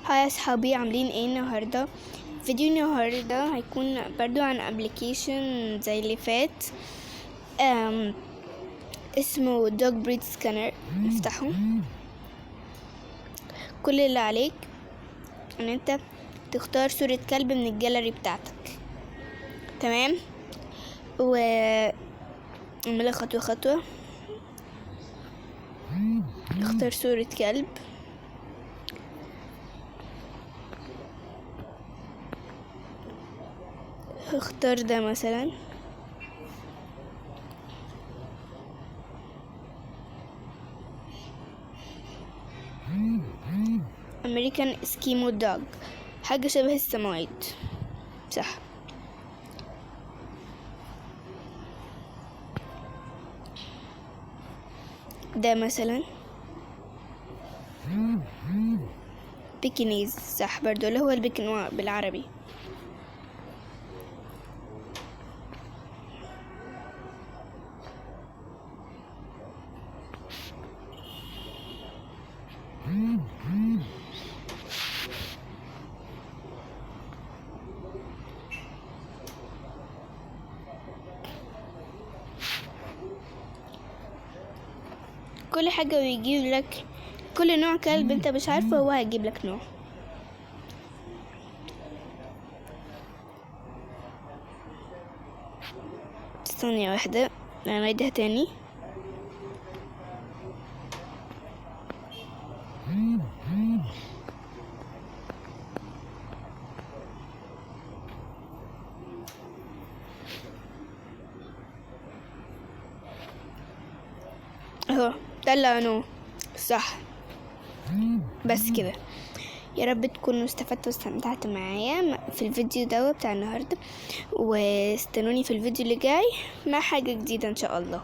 هاي يا اصحابي، عاملين ايه النهارده؟ فيديو النهارده هيكون برضو عن ابلكيشن زي اللي فات. اسمه دوج بريد سكانر. نفتحه. كل اللي عليك ان انت تختار صورة كلب من الجاليري بتاعتك، تمام؟ و اعملها خطوة خطوة. اختار صورة كلب، اختار ده مثلا. امريكان اسكيمو دوج، حاجة شبه السمايد، صح؟ ده مثلا بيكنيز، صح برضو، اللي هو البيكنوا بالعربي. كل حاجة ويجيب لك كل نوع كلب انت مش عارفه، هو هيجيب لك نوع. ثانية واحدة نعيدها تاني. اهو طلع نوع، صح؟ بس كده. يا رب تكونوا استفدتوا واستمتعتوا معايا في الفيديو ده بتاع النهارده، واستنوني في الفيديو اللي جاي مع حاجة جديدة ان شاء الله.